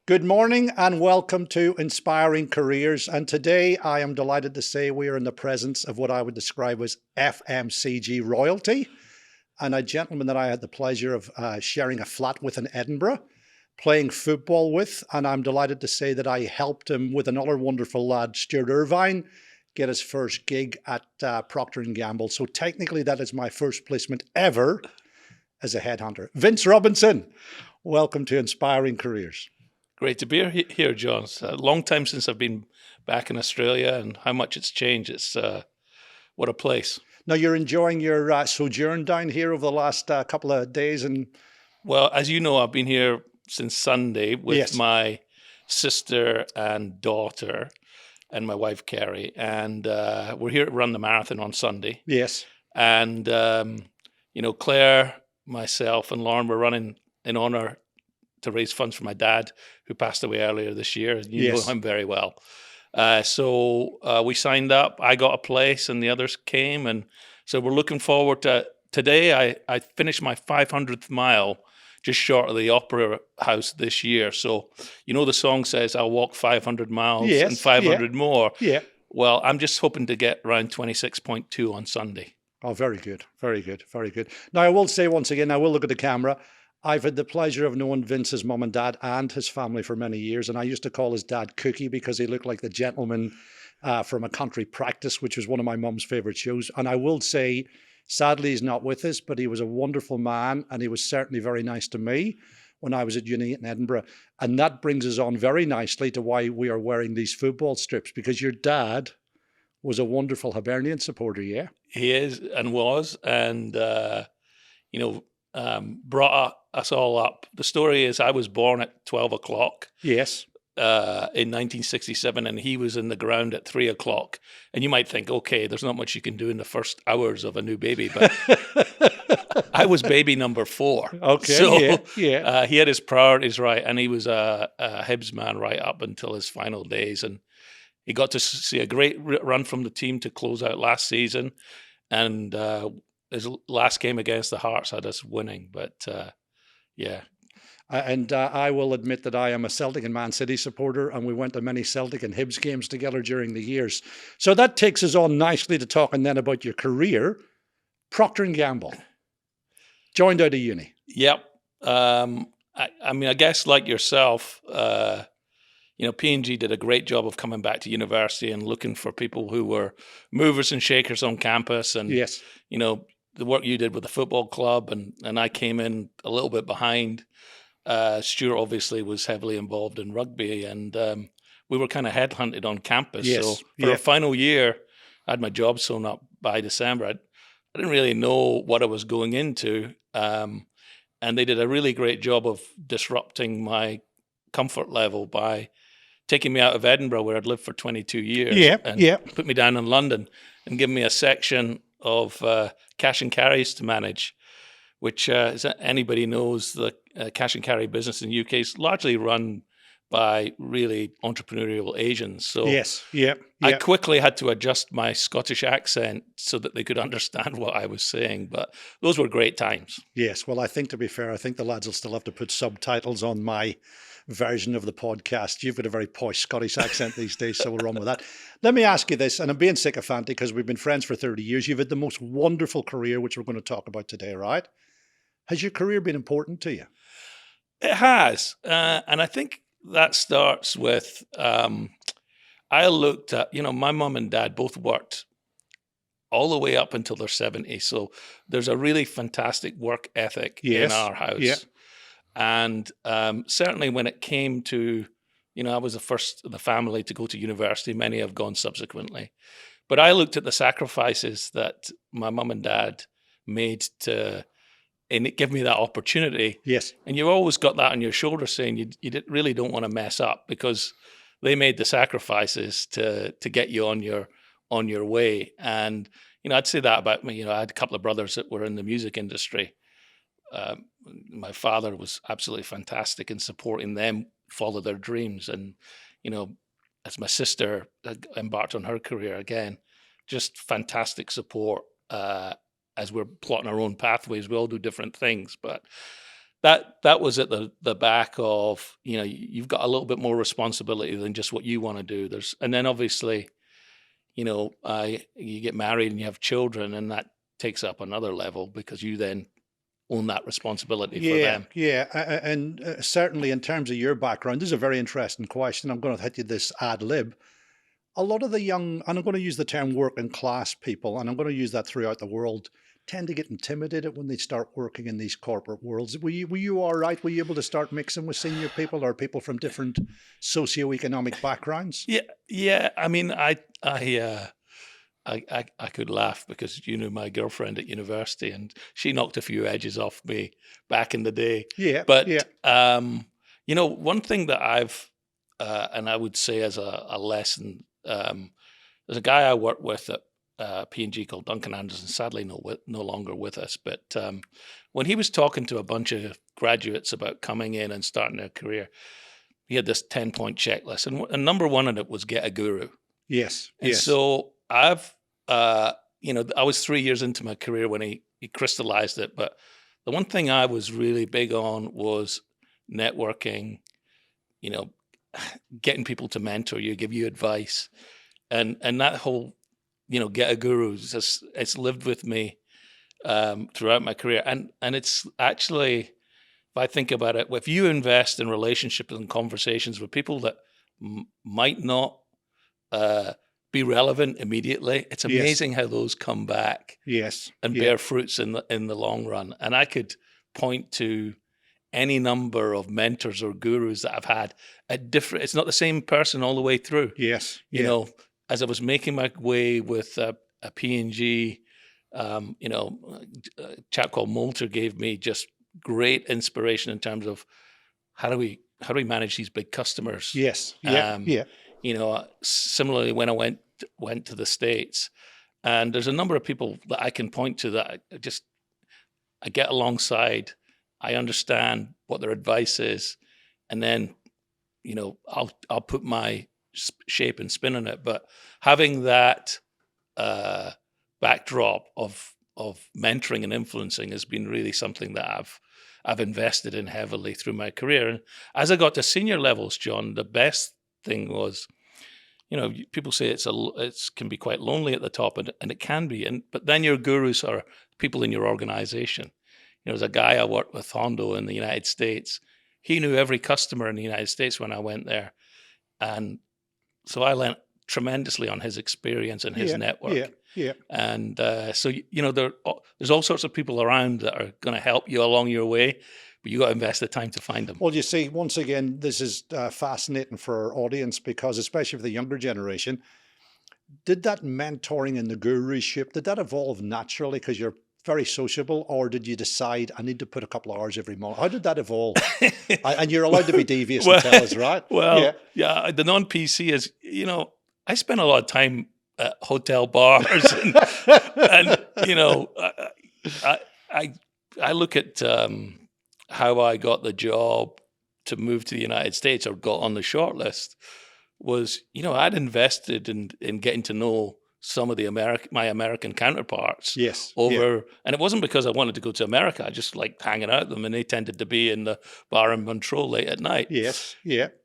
Good morning and welcome to Inspiring Careers. And today I am delighted to say we are in the presence of what I would describe as FMCG royalty, and a gentleman that I had the pleasure of sharing a flat with in Edinburgh, playing football with. And I'm delighted to say that I helped him with another wonderful lad, Stuart Irvine, get his first gig at Procter Gamble. So technically that is my first placement ever as a headhunter. Vince Robinson, welcome to Inspiring Careers. Great to be here, John. It's a long time since I've been back in Australia, and how much it's changed. It's what a place. Now you're enjoying your sojourn down here over the last couple of days, and Well, as you know, I've been here since Sunday with Yes. my sister and daughter and my wife, Kerry, and we're here to run the marathon on Sunday. yes, And, Claire, myself, and Lauren were running in honour to raise funds for my dad, who passed away earlier this year. You Yes. know him very well. So we signed up. I got a place, and the others came. And so we're looking forward to today. I finished my 500th mile just short of the Opera House this year. So, the song says, I'll walk 500 miles Yes, and 500 more. yeah. Well, I'm just hoping to get around 26.2 on Sunday. Oh, very good, very good, very good. Now I will say once again, I will look at the camera. I've had the pleasure of knowing Vince's mum and dad and his family for many years, and I used to call his dad Cookie because he looked like the gentleman from A Country Practice, which was one of my mum's favourite shows. And I will say, sadly, he's not with us, but he was a wonderful man, and he was certainly very nice to me when I was at uni in Edinburgh. And that brings us on very nicely to why we are wearing these football strips, because your dad was a wonderful Hibernian supporter, yeah? He is and was, and brought us all up. The story is I was born at 12 o'clock Yes. in 1967, and he was in the ground at 3 o'clock. And you might think, okay, there's not much you can do in the first hours of a new baby, but I was baby number 4. Okay, So yeah. he had his priorities right, and he was a Hibs man right up until his final days. And he got to see a great run from the team to close out last season. And his last game against the Hearts had us winning. But yeah. And I will admit that I am a Celtic and Man City supporter, and we went to many Celtic and Hibs games together during the years. So that takes us on nicely to talking then about your career. Procter & Gamble, joined out of uni. Yep. I guess like yourself, P&G did a great job of coming back to university and looking for people who were movers and shakers on campus. And, Yes. the work you did with the football club, and I came in a little bit behind. Stuart obviously was heavily involved in rugby, and we were kind of headhunted on campus. Yes. So for a final year, I had my job sewn up by December. I didn't really know what I was going into, and they did a really great job of disrupting my comfort level by taking me out of Edinburgh, where I'd lived for 22 years, and put me down in London and giving me a section of cash and carries to manage, which, as anybody knows, the cash and carry business in the UK is largely run by really entrepreneurial Asians. So I quickly had to adjust my Scottish accent so that they could understand what I was saying. But those were great times. Yes. Well, I think, to be fair, I think the lads will still have to put subtitles on my version of the podcast. You've got a very posh Scottish accent these days, so we'll run with that. Let me ask you this, and I'm being sycophantic because we've been friends for 30 years. You've had the most wonderful career, which we're going to talk about today, right? Has your career been important to you? It has. And I think that starts with, I looked at, my mum and dad both worked all the way up until they're 70. So there's a really fantastic work ethic in our house. Yeah. And certainly when it came to, I was the first in the family to go to university. Many have gone subsequently. But I looked at the sacrifices that my mum and dad made and it gave me that opportunity. Yes. And you've always got that on your shoulder saying you really don't want to mess up, because they made the sacrifices to get you on your way. And, I'd say that about me. I had a couple of brothers that were in the music industry. My father was absolutely fantastic in supporting them follow their dreams. And, as my sister embarked on her career again, just fantastic support as we're plotting our own pathways. We all do different things, but that was at the back of, you've got a little bit more responsibility than just what you want to do. And then obviously, you get married and you have children, and that takes up another level because you then own that responsibility for them. Yeah, and certainly in terms of your background, this is a very interesting question. I'm going to hit you this ad lib. A lot of the young, and I'm going to use the term working class people, and I'm going to use that throughout the world, tend to get intimidated when they start working in these corporate worlds. Were you all right? Were you able to start mixing with senior people or people from different socioeconomic backgrounds? Yeah. I mean, I could laugh because my girlfriend at university, and she knocked a few edges off me back in the day. Yeah. But one thing that I've and I would say as a lesson, there's a guy I worked with at P&G called Duncan Anderson, sadly no longer with us. But when he was talking to a bunch of graduates about coming in and starting their career, he had this 10-point checklist, and number one on it was get a guru. Yes. And so I've, I was 3 years into my career when he crystallized it. But the one thing I was really big on was networking, getting people to mentor you, give you advice. And that whole, get a guru, it's lived with me throughout my career. And it's actually, if I think about it, if you invest in relationships and conversations with people that might not be relevant immediately, it's amazing how those come back and bear fruits in the long run. And I could point to any number of mentors or gurus that I've had at different, it's not the same person all the way through. Yes. As I was making my way with a P&G, a chap called Moulter gave me just great inspiration in terms of how do we manage these big customers. Yes. Similarly, when I went to the States, and there's a number of people that I can point to that I get alongside, I understand what their advice is, and then, I'll put my shape and spin on it. But having that backdrop of mentoring and influencing has been really something that I've invested in heavily through my career. And as I got to senior levels, John, the best thing was, people say it can be quite lonely at the top, and it can be. But then your gurus are people in your organization. There's a guy I worked with, Hondo, in the United States. He knew every customer in the United States when I went there. And so I learned tremendously on his experience and his network. And so, there's all sorts of people around that are going to help you along your way, but you got to invest the time to find them. Well, you see, once again, this is fascinating for our audience because, especially for the younger generation, did that mentoring and the guruship, did that evolve naturally because you're very sociable, or did you decide I need to put a couple of hours every month? How did that evolve? And you're allowed to be devious and tell us, right? Well, the non-PC is, I spend a lot of time at hotel bars and I look at how I got the job to move to the United States or got on the short list was, I'd invested in getting to know some of my American counterparts. And it wasn't because I wanted to go to America. I just liked hanging out with them, and they tended to be in the bar in Montreux late at night.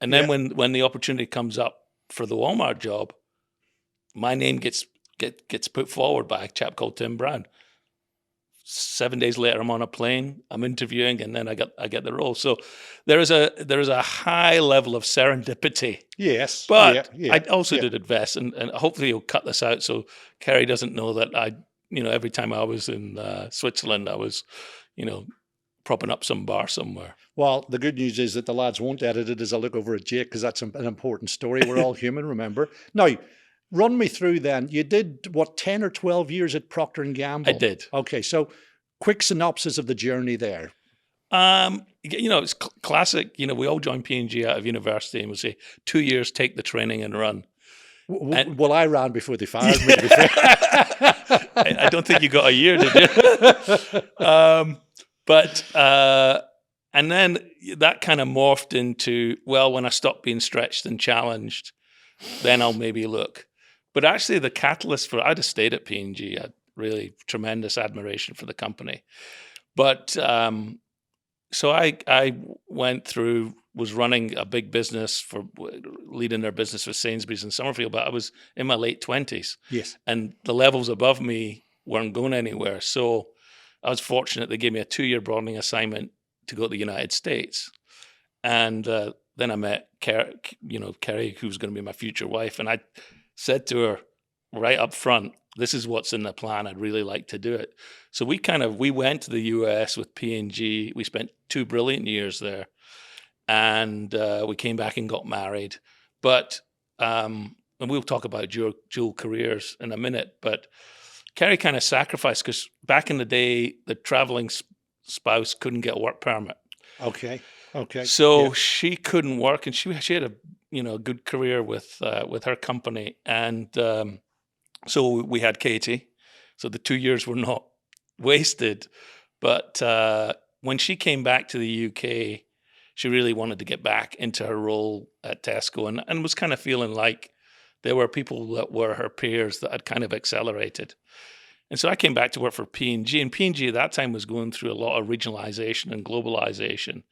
And then when the opportunity comes up for the Walmart job, my name gets put forward by a chap called Tim Brown. 7 days later, I'm on a plane, I'm interviewing, and then I get the role. So there is a high level of serendipity. But I also did invest, and hopefully you'll cut this out so Kerry doesn't know that every time I was in Switzerland, I was, propping up some bar somewhere. Well, the good news is that the lads won't edit it as I look over at Jake, because that's an important story. We're all human, remember? Now, run me through then. You did, 10 or 12 years at Procter & Gamble? I did. Okay, so quick synopsis of the journey there. It's classic. We all join P&G out of university and we say 2 years, take the training and run. Well, I ran before they fired me, to be fair. I don't think you got a year, did you? And then that kind of morphed into, when I stopped being stretched and challenged, then I'll maybe look. But actually the catalyst I'd have stayed at P&G. I had really tremendous admiration for the company. But So I went through, was running a big business leading their business for Sainsbury's in Summerfield, but I was in my late 20s, Yes. and the levels above me weren't going anywhere. So I was fortunate they gave me a 2-year broadening assignment to go to the United States. And then I met Kerry, who was going to be my future wife. And I said to her right up front, this is what's in the plan. I'd really like to do it. So we went to the US with P&G. We spent 2 brilliant years there. And we came back and got married. But, and we'll talk about dual careers in a minute, but Kerry kind of sacrificed, because back in the day, the traveling spouse couldn't get a work permit. Okay. So she couldn't work, and she had a good career with her company, and so we had Katie. So the 2 years were not wasted. But when she came back to the UK, she really wanted to get back into her role at Tesco, and was kind of feeling like there were people that were her peers that had kind of accelerated. And so I came back to work for P&G, and P&G at that time was going through a lot of regionalization and globalization.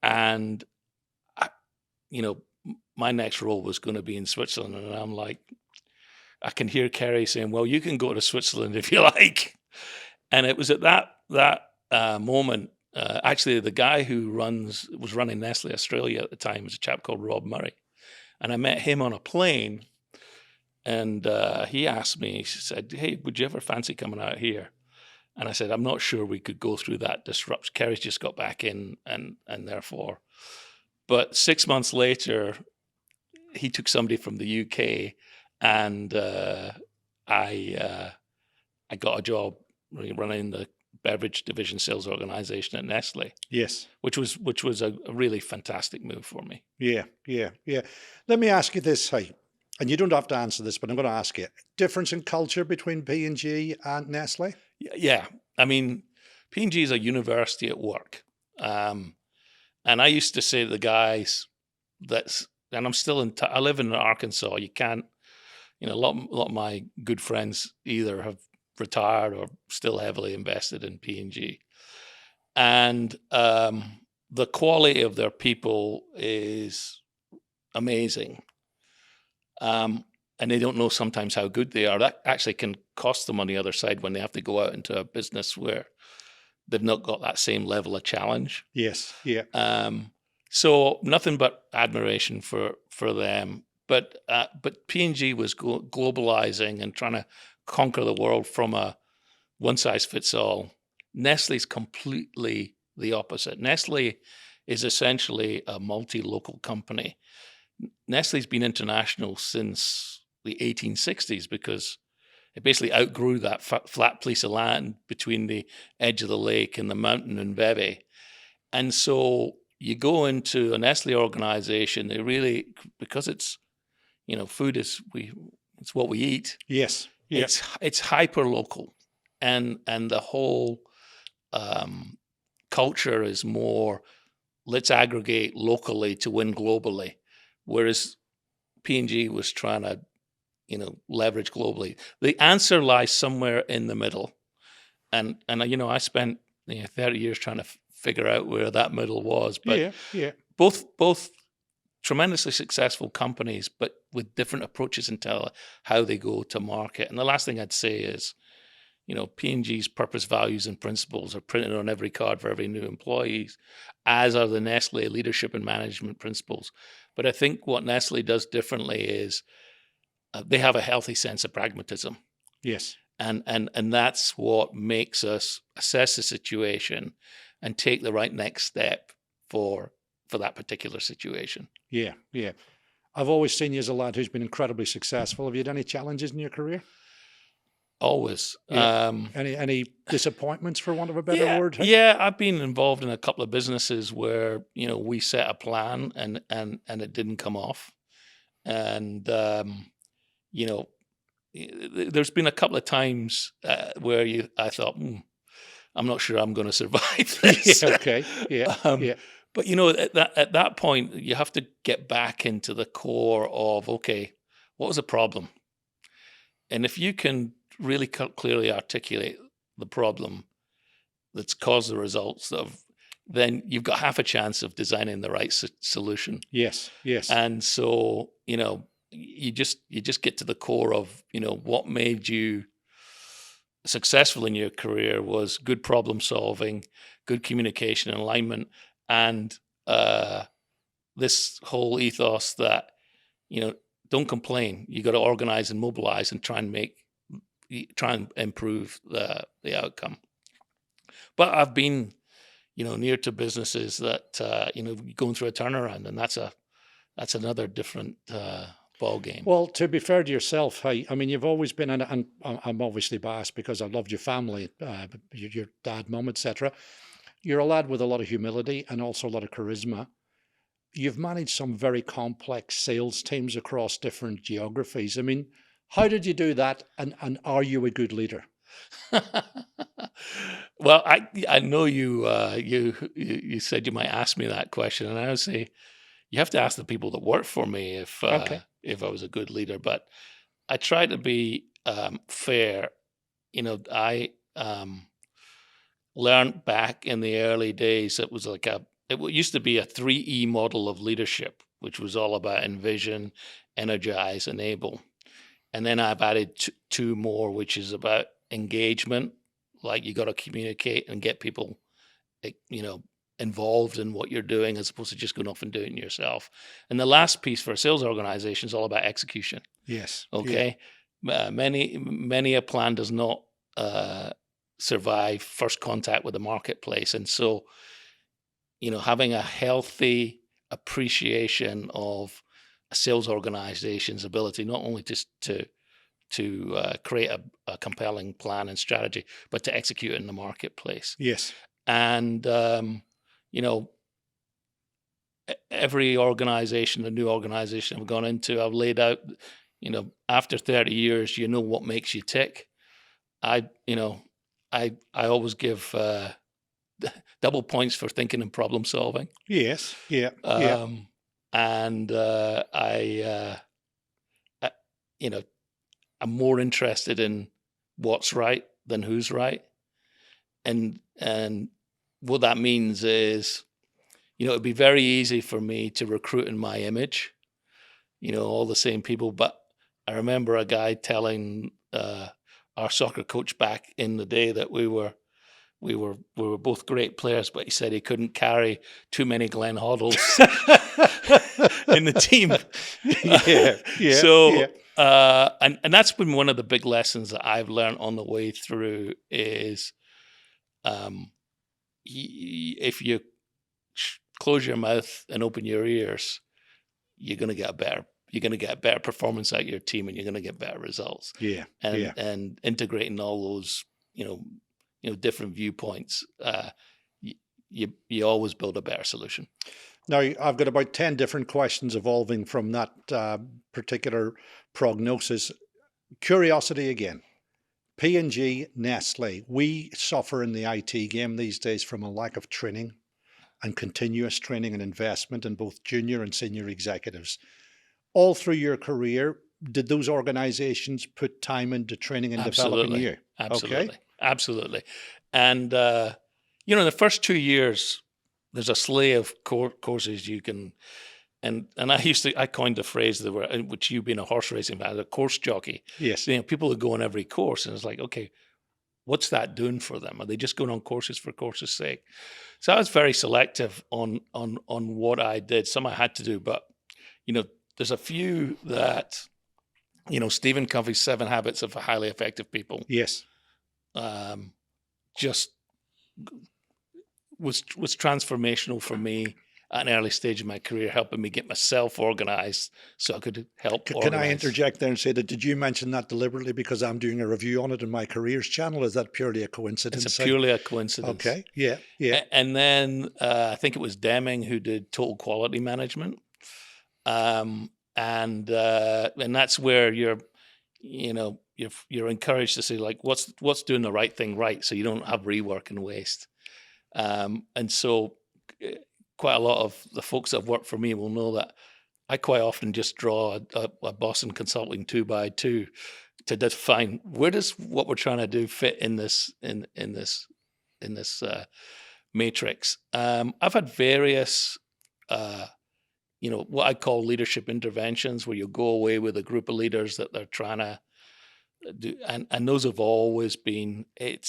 And, my next role was going to be in Switzerland. And I'm like, I can hear Kerry saying, well, you can go to Switzerland if you like. And it was at that moment, actually, the guy who was running Nestle Australia at the time was a chap called Rob Murray. And I met him on a plane. And he asked me, he said, hey, would you ever fancy coming out here? And I said, I'm not sure we could go through that disruption. Kerry's just got back in, and therefore. But 6 months later, he took somebody from the UK, and I got a job running the beverage division sales organization at Nestle. Yes. Which was a really fantastic move for me. Yeah. Let me ask you this, hey, and you don't have to answer this, but I'm going to ask you: difference in culture between P&G and Nestle? Yeah. I mean, P&G is a university at work. And I used to say to the guys and I'm still I live in Arkansas. You can't, a lot of my good friends either have retired or still heavily invested in P&G. And the quality of their people is amazing. And they don't know sometimes how good they are. That actually can cost them on the other side when they have to go out into a business where they've not got that same level of challenge. Yes, yeah. So nothing but admiration for them. But P&G was globalizing and trying to conquer the world from a one-size-fits-all. Nestle's completely the opposite. Nestle is essentially a multi-local company. Nestle's been international since the 1860s because it basically outgrew that flat piece of land between the edge of the lake and the mountain in Vevey. And so you go into a Nestle organization, they really, because it's, food it's what we eat. Yes. Yeah. It's hyper local, and the whole culture is more, let's aggregate locally to win globally. Whereas P&G was trying to, leverage globally. The answer lies somewhere in the middle. And I spent 30 years trying to figure out where that middle was. But yeah. Both tremendously successful companies, but with different approaches into how they go to market. And the last thing I'd say is, P&G's purpose, values, and principles are printed on every card for every new employee, as are the Nestle leadership and management principles. But I think what Nestle does differently is they have a healthy sense of pragmatism. Yes. And that's what makes us assess the situation and take the right next step for that particular situation. Yeah. I've always seen you as a lad who's been incredibly successful. Have you had any challenges in your career? Always. Yeah. Any disappointments, for want of a better word? Yeah, I've been involved in a couple of businesses where, we set a plan and it didn't come off. And, there's been a couple of times where I thought, I'm not sure I'm going to survive this. Okay. Yeah. But at that point, you have to get back into the core of, okay, what was the problem? And if you can really clearly articulate the problem that's caused the results of, then you've got half a chance of designing the right solution. Yes, yes. And so, you just get to the core of, what made you successful in your career was good problem solving, good communication and alignment, and this whole ethos that, don't complain. You got to organize and mobilize and try and improve the outcome. But I've been, near to businesses that, going through a turnaround, and that's another different ball game. Well, to be fair to yourself, you've always been, and I'm obviously biased because I loved your family, your dad, mum, etc. You're a lad with a lot of humility and also a lot of charisma. You've managed some very complex sales teams across different geographies. How did you do that? And are you a good leader? Well, I know you said you might ask me that question, and I would say you have to ask the people that work for me if I was a good leader. But I try to be fair. I learned back in the early days it was like it used to be a 3E model of leadership, which was all about envision, energize, enable. And then I've added two more, which is about engagement. Like you got to communicate and get people, involved in what you're doing as opposed to just going off and doing it yourself. And the last piece for a sales organization is all about execution. Yes. Okay. Yeah. Many a plan does not survive first contact with the marketplace. And so, having a healthy appreciation of a sales organization's ability, not only just to create a compelling plan and strategy, but to execute it in the marketplace. Yes. And, every organization, a new organization I've gone into, I've laid out, after 30 years, what makes you tick. I always give double points for thinking and problem solving. Yes. Yeah. And I'm more interested in what's right than who's right. And what that means is, it'd be very easy for me to recruit in my image, all the same people. But I remember a guy telling our soccer coach back in the day that we were both great players, but he said he couldn't carry too many Glenn Hoddles in the team. And that's been one of the big lessons that I've learned on the way through is, if you close your mouth and open your ears, you're going to get a better performance out of your team, and you're going to get better results. And integrating all those, different viewpoints, you always build a better solution. Now, I've got about 10 different questions evolving from that particular prognosis. Curiosity again. P&G, Nestle, we suffer in the IT game these days from a lack of training and continuous training and investment in both junior and senior executives. All through your career, did those organizations put time into training and developing you? Absolutely. Okay? Absolutely. And, the first 2 years, there's a slew of courses you can, and I coined the phrase which you being a horse racing fan, a course jockey. Yes. People that go on every course, and it's like, okay, what's that doing for them? Are they just going on courses for courses' sake? So I was very selective on what I did. Some I had to do, but there's a few that, Stephen Covey's 7 Habits of Highly Effective People. Yes. Just was transformational for me at an early stage of my career, helping me get myself organized so I could help. Can I interject there and say that, did you mention that deliberately because I'm doing a review on it in my careers channel? Is that purely a coincidence? It's purely a coincidence. Okay. Yeah. And then I think it was Deming who did Total Quality Management. And that's where you're encouraged to say, like, what's doing the right thing right, so you don't have rework and waste. And so quite a lot of the folks that have worked for me will know that I quite often just draw a Boston Consulting 2x2 to define where does what we're trying to do fit in this matrix. I've had various, what I call leadership interventions, where you go away with a group of leaders that they're trying to do, and those have always been. It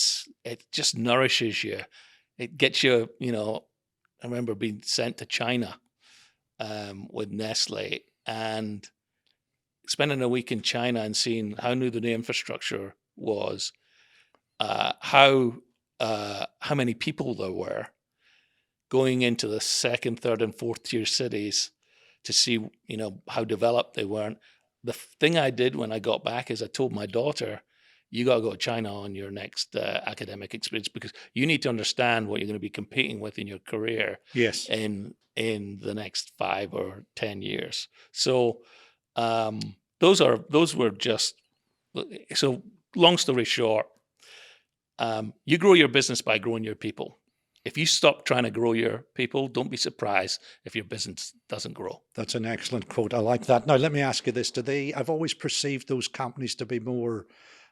just nourishes you. It gets you. I remember being sent to China with Nestle and spending a week in China and seeing how new the infrastructure was, how many people there were, going into the second, third, and fourth tier cities to see, how developed they weren't. The thing I did when I got back is I told my daughter, you got to go to China on your next academic experience, because you need to understand what you're going to be competing with in your career. Yes. In the next 5 or 10 years. So those were just, so long story short, you grow your business by growing your people. If you stop trying to grow your people, don't be surprised if your business doesn't grow. That's an excellent quote. I like that. Now, let me ask you this. I've always perceived those companies to be more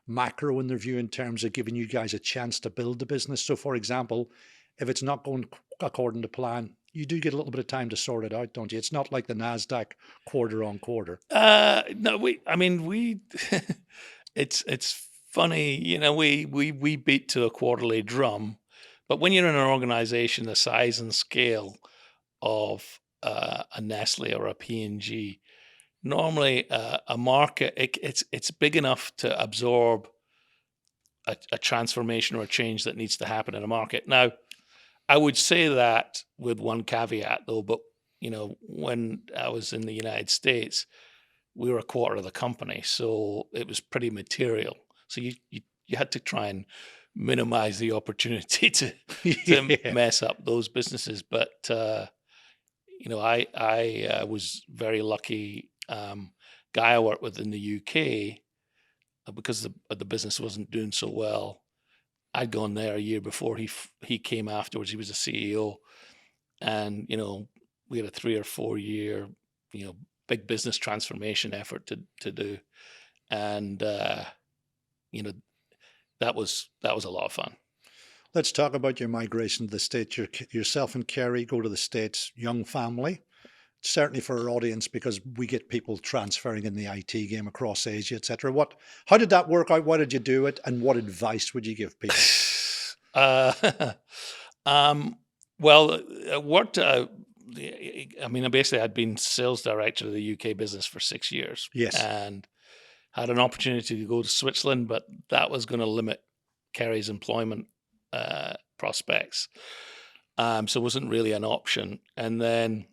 macro in their view in terms of giving you guys a chance to build the business. So, for example, if it's not going according to plan, you do get a little bit of time to sort it out, don't you? It's not like the NASDAQ quarter on quarter. No, it's funny, we beat to a quarterly drum. But when you're in an organization the size and scale of a Nestle or a P&G, normally a market, it's big enough to absorb a transformation or a change that needs to happen in a market. Now, I would say that with one caveat, though, but when I was in the United States, we were a quarter of the company, so it was pretty material. So you had to try and minimize the opportunity to mess up those businesses. But I was very lucky. Guy I worked with in the UK, because the business wasn't doing so well, I'd gone there a year before he came afterwards. He was a CEO, and we had a 3 or 4 year big business transformation effort to do, and that was a lot of fun. Let's talk about your migration to the States. Yourself and Kerry go to the States, young family. Certainly for our audience, because we get people transferring in the IT game across Asia, etc. How did that work out? Why did you do it? And what advice would you give people? Well, it worked. Basically, I'd been sales director of the UK business for 6 years. Yes. And had an opportunity to go to Switzerland, but that was going to limit Kerry's employment prospects. So it wasn't really an option. And then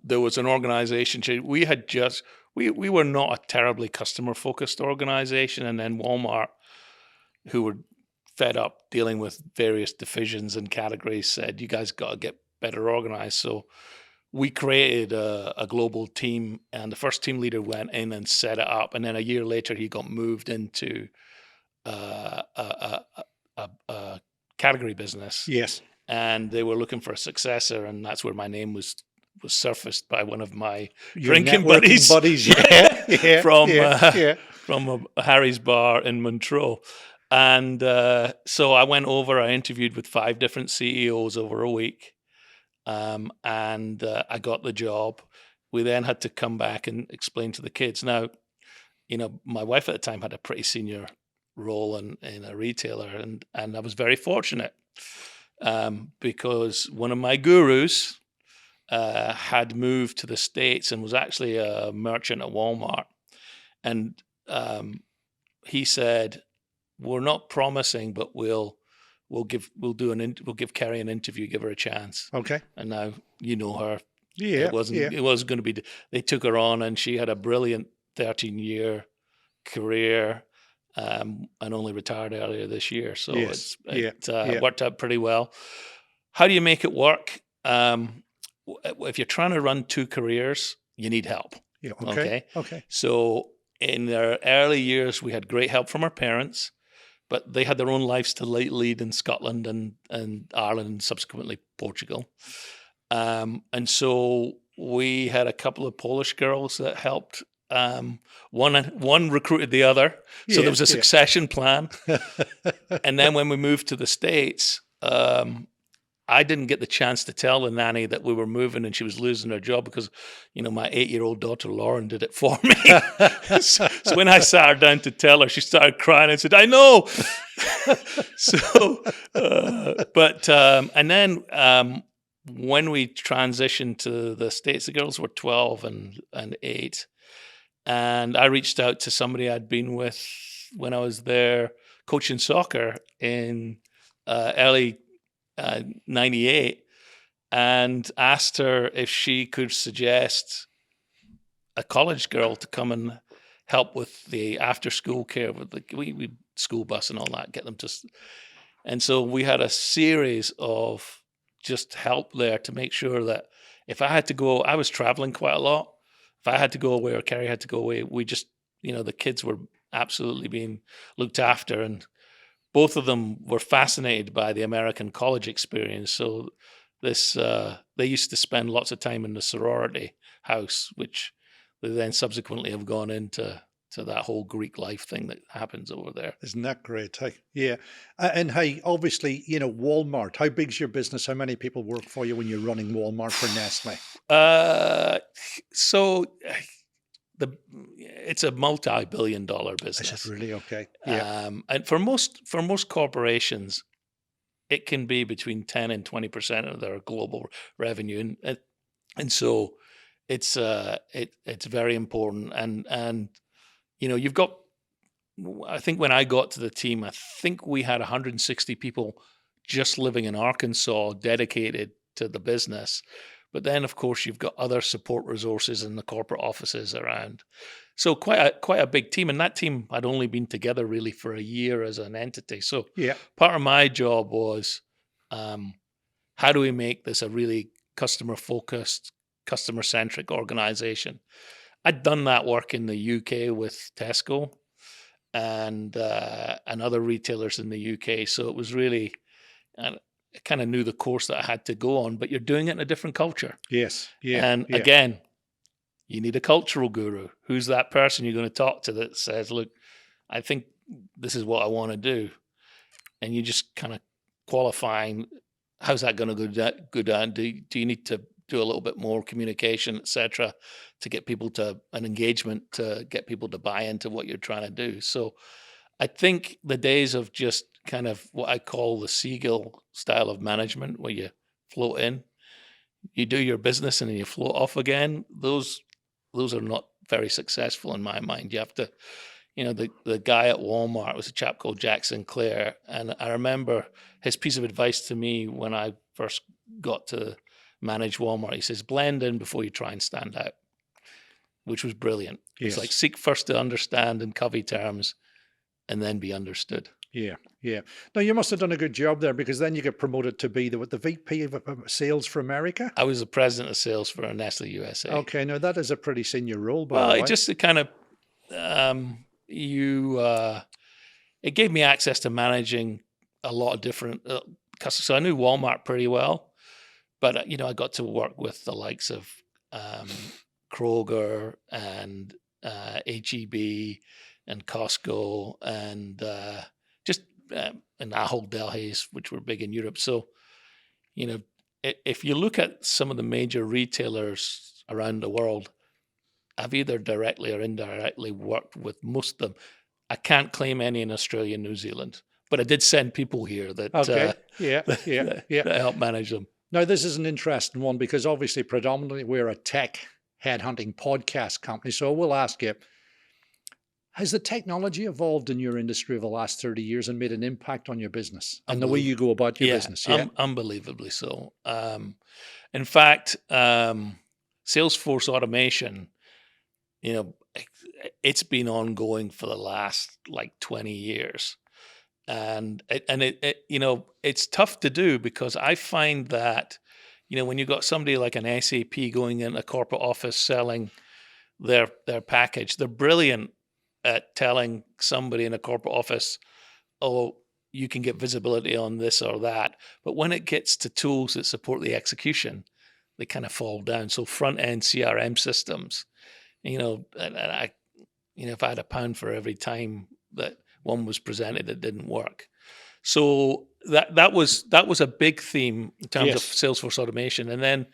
there was an organization change. We were not a terribly customer focused organization. And then Walmart, who were fed up dealing with various divisions and categories, said, you guys got to get better organized. So we created a global team, and the first team leader went in and set it up. And then a year later, he got moved into a category business. Yes. And they were looking for a successor, and that's where my name was surfaced by one of my Your drinking buddies. From Harry's bar in Montreux. And so I went over, I interviewed with 5 different CEOs over a week, and I got the job. We then had to come back and explain to the kids. Now, my wife at the time had a pretty senior role in a retailer, and I was very fortunate because one of my gurus had moved to the States and was actually a merchant at Walmart. And he said, we're not promising, but we'll give Kerry an interview, give her a chance. Okay. And now you know her. Yeah. It was going to be, they took her on, and she had a brilliant 13-year career, and only retired earlier this year. So it worked out pretty well. How do you make it work? If you're trying to run 2 careers, you need help. Yeah. Okay. So in their early years, we had great help from our parents, but they had their own lives to lead in Scotland and Ireland and subsequently Portugal. And so we had a couple of Polish girls that helped. One recruited the other. So there was a succession plan. And then when we moved to the States, I didn't get the chance to tell the nanny that we were moving and she was losing her job because, my 8-year-old daughter Lauren did it for me. so when I sat her down to tell her, she started crying and said, "I know." And then when we transitioned to the States, the girls were 12 and 8, and I reached out to somebody I'd been with when I was there coaching soccer in early 98, and asked her if she could suggest a college girl to come and help with the after school care with we school bus and all that, get them to. And so we had a series of just help there to make sure that if I had to go, I was traveling quite a lot. If I had to go away or Kerry had to go away, we just, the kids were absolutely being looked after, and both of them were fascinated by the American college experience. So they used to spend lots of time in the sorority house, which they then subsequently have gone into that whole Greek life thing that happens over there. Isn't that great? Hey, yeah. And hey, obviously, Walmart, how big's your business? How many people work for you when you're running Walmart for Nestle? So it's a multi-billion-dollar business. Is it really? Okay. Yeah. And for most corporations, it can be between 10 and 20% of their global revenue, and so it's very important. And you've got. I think when I got to the team, I think we had 160 people just living in Arkansas dedicated to the business. But then, of course, you've got other support resources in the corporate offices around. So quite a big team. And that team had only been together really for a year as an entity. So part of my job was, how do we make this a really customer-focused, customer-centric organization? I'd done that work in the UK with Tesco and other retailers in the UK. So it was really... I kind of knew the course that I had to go on, but you're doing it in a different culture. Yes. Yeah. And again, you need a cultural guru. Who's that person you're going to talk to that says, "Look, I think this is what I want to do." And you just kind of qualifying, how's that going to go down? Do you need to do a little bit more communication, etc., to get people to an engagement, to get people to buy into what you're trying to do? So I think the days of just kind of what I call the seagull style of management, where you float in, you do your business, and then you float off again, those are not very successful in my mind. You have to, the guy at Walmart was a chap called Jack Sinclair, and I remember his piece of advice to me when I first got to manage Walmart. He says, "Blend in before you try and stand out," which was brilliant. Yes. It's like seek first to understand in Covey terms, and then be understood. Yeah, yeah. No, you must have done a good job there, because then you get promoted to be the VP of sales for America. I was the president of sales for Nestle USA. Okay, now that is a pretty senior role, by the way. It kind of it gave me access to managing a lot of different customers. So I knew Walmart pretty well, but I got to work with the likes of Kroger and HEB and Costco and and Ahold Delhaize, which were big in Europe. So, if you look at some of the major retailers around the world, I've either directly or indirectly worked with most of them. I can't claim any in Australia and New Zealand, but I did send people here that that helped manage them. Now, this is an interesting one, because obviously predominantly we're a tech headhunting podcast company. So I will ask you, has the technology evolved in your industry over the last 30 years and made an impact on your business and the way you go about your business? Yeah, unbelievably so. In fact, Salesforce automation, it's been ongoing for the last 20 years. And it's tough to do, because I find that, when you've got somebody like an SAP going in a corporate office selling their package, they're brilliant at telling somebody in a corporate office, "Oh, you can get visibility on this or that." But when it gets to tools that support the execution, they kind of fall down. So front-end CRM systems, and I, if I had £1 for every time that one was presented that didn't work. So that was a big theme in terms of Yes. Salesforce automation. And then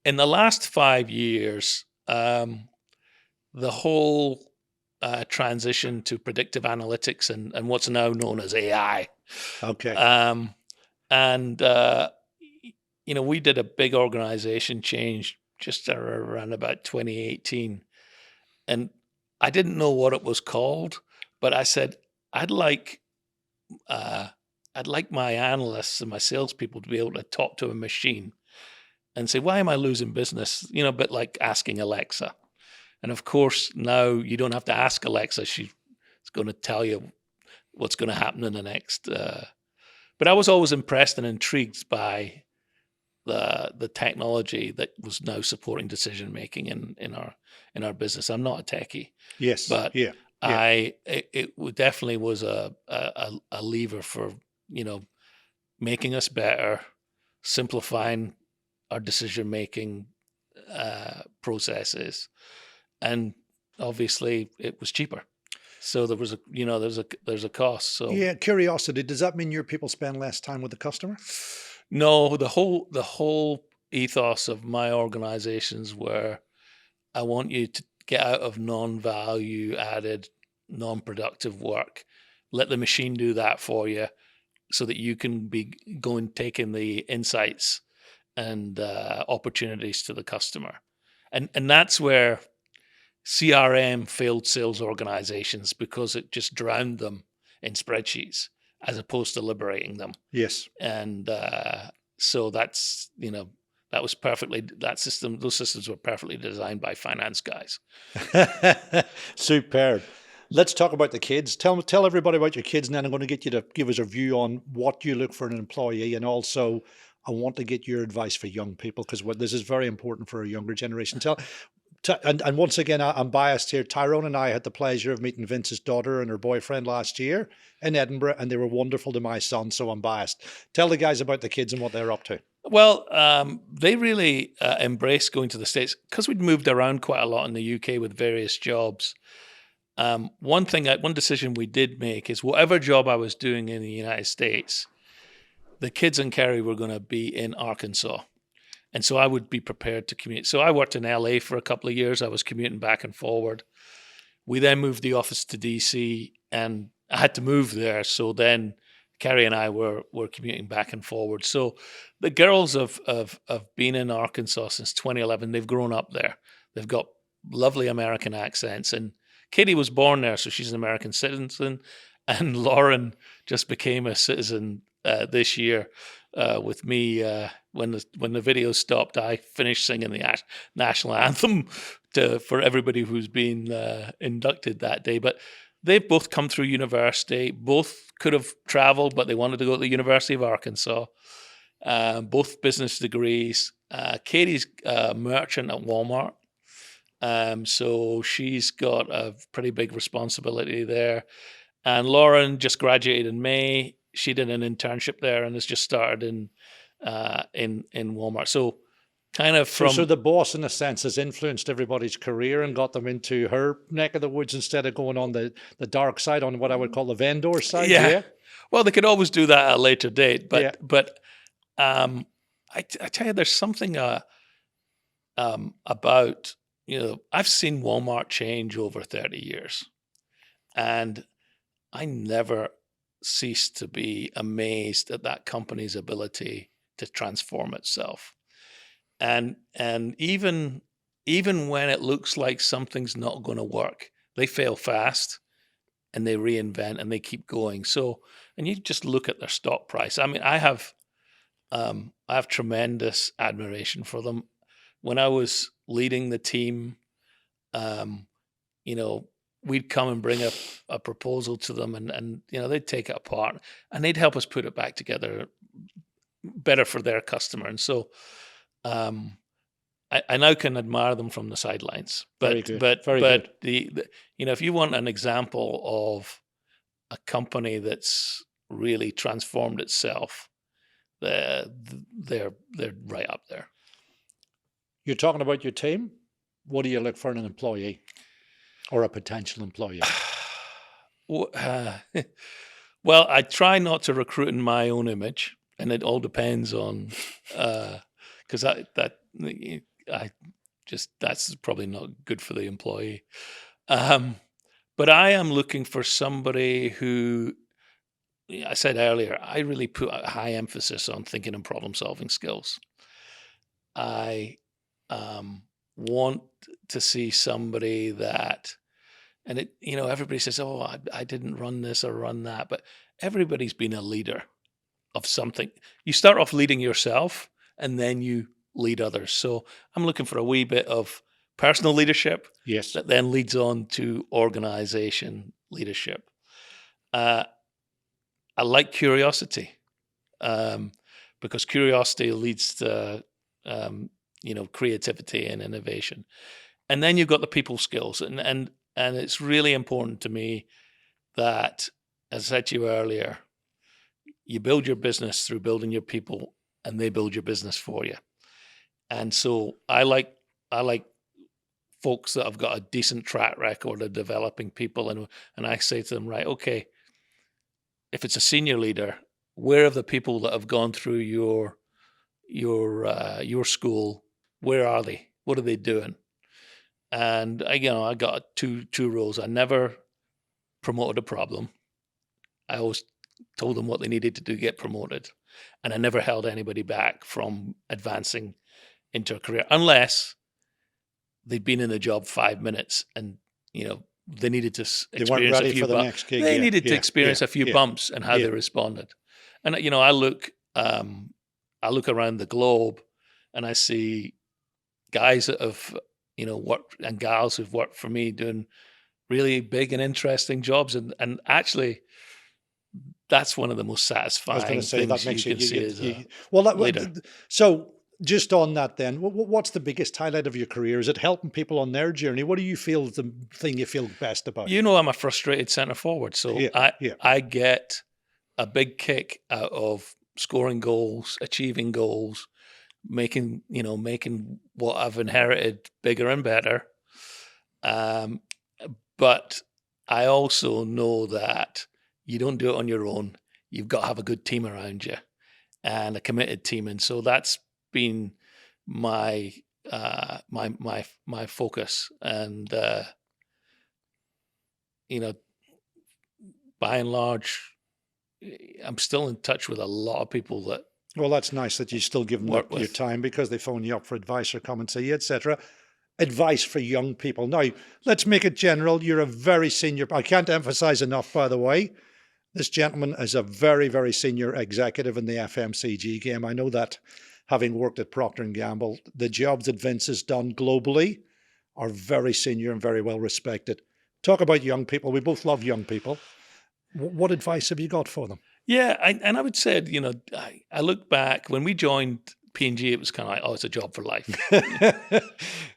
in the last 5 years, the whole transition to predictive analytics and what's now known as AI. Okay. And we did a big organization change just around about 2018, and I didn't know what it was called, but I said I'd like my analysts and my salespeople to be able to talk to a machine and say, "Why am I losing business?" A bit like asking Alexa. And of course, now you don't have to ask Alexa; she's going to tell you what's going to happen in the next. But I was always impressed and intrigued by the technology that was now supporting decision making in our business. I'm not a techie, Yes. but Yeah. it definitely was a lever for making us better, simplifying our decision making processes, and obviously it was cheaper. So there was there's a cost. So Yeah. Curiosity. Does that mean your people spend less time with the customer? no, the whole ethos of my organizations were, I want you to get out of non-value added, non-productive work. Let the machine do that for you, so that you can be taking the insights and opportunities to the customer. And that's where CRM failed sales organizations, because it just drowned them in spreadsheets as opposed to liberating them. Yes. And so that's those systems were perfectly designed by finance guys. Superb. Let's talk about the kids. Tell everybody about your kids, and then I'm going to get you to give us a view on what you look for in an employee, and also I want to get your advice for young people, because this is very important for a younger generation. And once again, I'm biased here. Tyrone and I had the pleasure of meeting Vince's daughter and her boyfriend last year in Edinburgh, and they were wonderful to my son, so I'm biased. Tell the guys about the kids and what they're up to. Well, they really embraced going to the States, because we'd moved around quite a lot in the UK with various jobs. One decision we did make is, whatever job I was doing in the United States, the kids and Kerry were going to be in Arkansas. And so I would be prepared to commute. So I worked in LA for a couple of years. I was commuting back and forward. We then moved the office to DC, and I had to move there. So then Kerry and I were commuting back and forward. So the girls have been in Arkansas since 2011. They've grown up there. They've got lovely American accents. And Katie was born there, so she's an American citizen. And Lauren just became a citizen this year with me. When the video stopped, I finished singing the national anthem for everybody who's been inducted that day. But they've both come through university. Both could have traveled, but they wanted to go to the University of Arkansas. Both business degrees. Katie's a merchant at Walmart. So she's got a pretty big responsibility there. And Lauren just graduated in May. She did an internship there and has just started in Walmart. So kind of so the boss, in a sense, has influenced everybody's career and got them into her neck of the woods instead of going on the dark side, on what I would call the vendor side. Yeah. Well, they could always do that at a later date, but yeah. I tell you, there's something about, I've seen Walmart change over 30 years, and I never cease to be amazed at that company's ability to transform itself. And even when it looks like something's not going to work, they fail fast and they reinvent and they keep going. So, and you just look at their stock price. I mean, I have tremendous admiration for them. When I was leading the team, we'd come and bring a proposal to them, and they'd take it apart and they'd help us put it back together better for their customer. And so I now can admire them from the sidelines. But Very good. If you want an example of a company that's really transformed itself, they're right up there. You're talking about your team. What do you look for in an employee or a potential employee? Well, I try not to recruit in my own image, and it all depends on because that's probably not good for the employee. But I am looking for somebody who, I said earlier, I really put a high emphasis on thinking and problem solving skills. I want to see somebody that, and everybody says, "Oh, I didn't run this or run that," but everybody's been a leader of something. You start off leading yourself, and then you lead others. So I'm looking for a wee bit of personal leadership Yes. that then leads on to organization leadership. I like curiosity, because curiosity leads to creativity and innovation. And then you've got the people skills, and it's really important to me that, as I said to you earlier, you build your business through building your people, and they build your business for you. And so I like folks that have got a decent track record of developing people, and I say to them, right, okay, if it's a senior leader, where are the people that have gone through your school? Where are they? What are they doing? And I got two roles. I never promoted a problem. I always told them what they needed to do to get promoted, and I never held anybody back from advancing into a career unless they'd been in the job 5 minutes and they needed to experience They weren't ready a few for the next gig. They Yeah, needed to yeah, experience yeah, a few yeah, bumps and how yeah. they responded. And I look around the globe, and I see guys that have worked, and gals who've worked for me, doing really big and interesting jobs, and actually that's one of the most I was going satisfying to say that things makes you can see as a leader. So just on that then, what's the biggest highlight of your career? Is it helping people on their journey? What do you feel is the thing you feel best about? I'm a frustrated centre forward, so Yeah. I get a big kick out of scoring goals, achieving goals, making what I've inherited bigger and better. But I also know that you don't do it on your own. You've got to have a good team around you and a committed team, and so that's been my my focus. And by and large, I'm still in touch with a lot of people that. Well, that's nice that you still give them your time, because they phone you up for advice or come and see you, etc. Advice for young people. Now, let's make it general. You're a very senior. I can't emphasize enough, by the way, this gentleman is a very, very senior executive in the FMCG game. I know that, having worked at Procter Gamble. The jobs that Vince has done globally are very senior and very well respected. Talk about young people. We both love young people. What advice have you got for them? Yeah, I would say, I look back when we joined P&G, it was kind of like, oh, it's a job for life.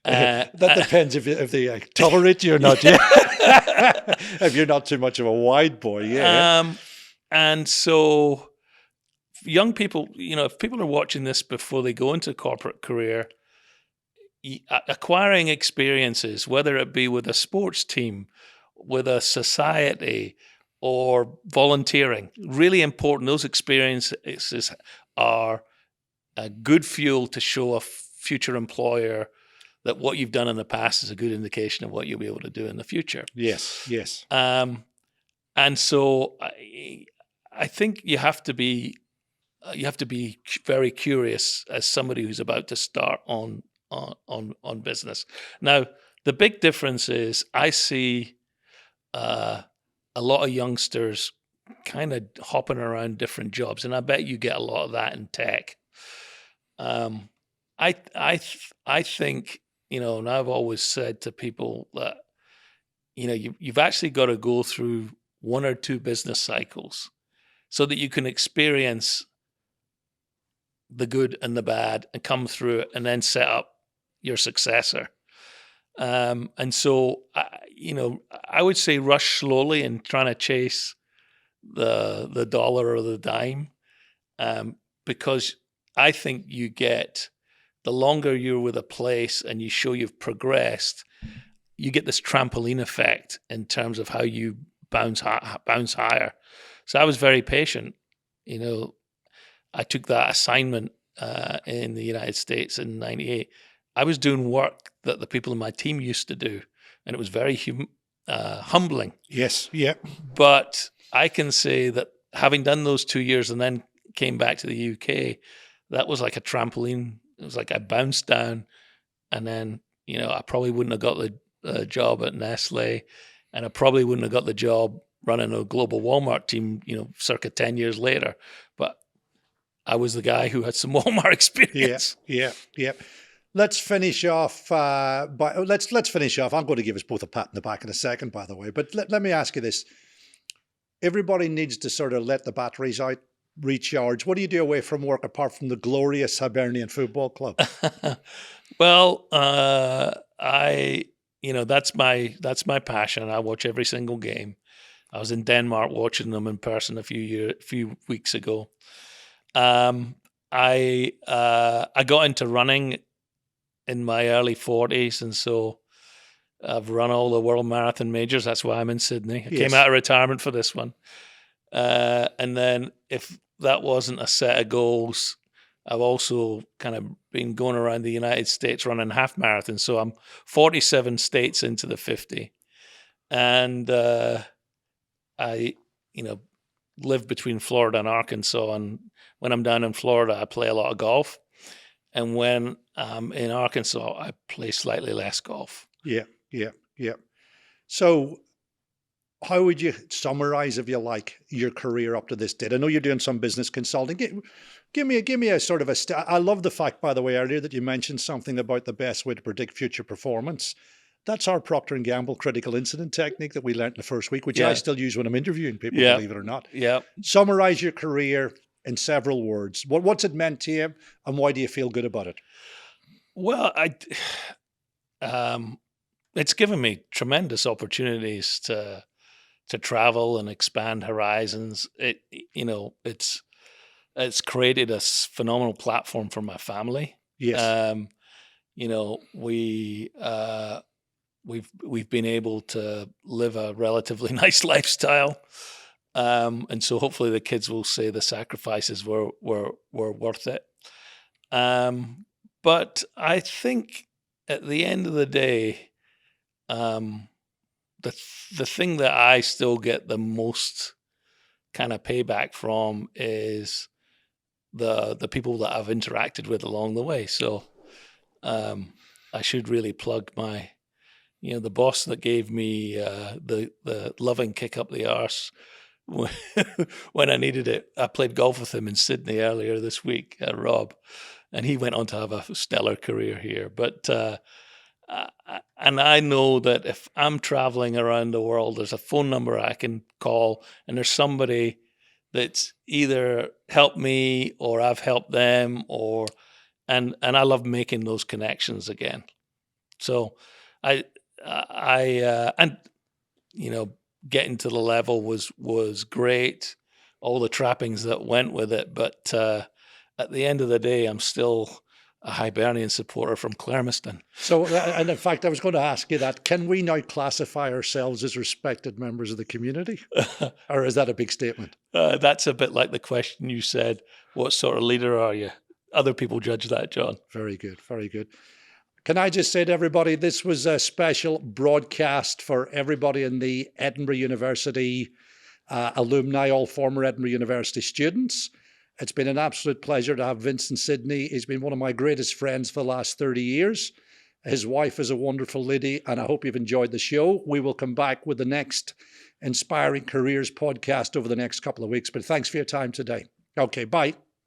That depends if they tolerate you or not. Yeah. If you're not too much of a wide boy, yeah. And so young people, if people are watching this before they go into a corporate career, acquiring experiences, whether it be with a sports team, with a society, or volunteering, really important. Those experiences are a good fuel to show a future employer that what you've done in the past is a good indication of what you'll be able to do in the future. Yes. And so I think you have to be very curious as somebody who's about to start on business. Now, the big difference is I see a lot of youngsters kind of hopping around different jobs, and I bet you get a lot of that in tech. I think, and I've always said to people that, you've actually got to go through one or two business cycles so that you can experience the good and the bad and come through it and then set up your successor. And so, I would say rush slowly in trying to chase the dollar or the dime, because I think you get, the longer you're with a place and you show you've progressed, you get this trampoline effect in terms of how you bounce higher. So I was very patient. I took that assignment in the United States in '98. I was doing work that the people in my team used to do, and it was very humbling. Yes. Yeah. But I can say that having done those 2 years and then came back to the UK, that was like a trampoline. It was like I bounced down, and then I probably wouldn't have got the job at Nestle, and I probably wouldn't have got the job running a global Walmart team, circa 10 years later. But I was the guy who had some Walmart experience. Yeah. Let's finish off. Let's finish off. I'm going to give us both a pat in the back in a second, by the way. But let me ask you this: everybody needs to sort of let the batteries out, recharge. What do you do away from work apart from the glorious Hibernian Football Club? Well, that's my passion. I watch every single game. I was in Denmark watching them in person a few weeks ago. I got into running in my early 40s, and so I've run all the world marathon majors. That's why I'm in Sydney. I came out of retirement for this one. And then if that wasn't a set of goals, I've also kind of been going around the United States running half marathons. So I'm 47 states into the 50. And I live between Florida and Arkansas. And when I'm down in Florida, I play a lot of golf. And when I'm in Arkansas, I play slightly less golf. Yeah. So how would you summarize, if you like, your career up to this date? I know you're doing some business consulting. Give me a sort of I love the fact, by the way, earlier that you mentioned something about the best way to predict future performance. That's our Procter Gamble critical incident technique that we learned in the first week, which I still use when I'm interviewing people, believe it or not. Yeah. Summarize your career in several words. What's it meant to you, and why do you feel good about it? Well, it's given me tremendous opportunities to travel and expand horizons. It's created a phenomenal platform for my family. Yes. We've been able to live a relatively nice lifestyle. And so hopefully the kids will say the sacrifices were worth it. But I think at the end of the day, the thing that I still get the most kind of payback from is the people that I've interacted with along the way. So I should really plug my, the boss that gave me the loving kick up the arse when I needed it. I played golf with him in Sydney earlier this week, Rob, and he went on to have a stellar career here. But and I know that if I'm traveling around the world, there's a phone number I can call, and there's somebody that's either helped me or I've helped them, and I love making those connections again. So getting to the level was great, all the trappings that went with it. But at the end of the day, I'm still a Hibernian supporter from Clermiston. So, and in fact, I was going to ask you that. Can we now classify ourselves as respected members of the community? Or is that a big statement? That's a bit like the question you said, what sort of leader are you? Other people judge that, John. Very good, very good. Can I just say to everybody, this was a special broadcast for everybody in the Edinburgh University alumni, all former Edinburgh University students. It's been an absolute pleasure to have Vincent Sidney. He's been one of my greatest friends for the last 30 years. His wife is a wonderful lady, and I hope you've enjoyed the show. We will come back with the next Inspiring Careers podcast over the next couple of weeks, but thanks for your time today. Okay, bye.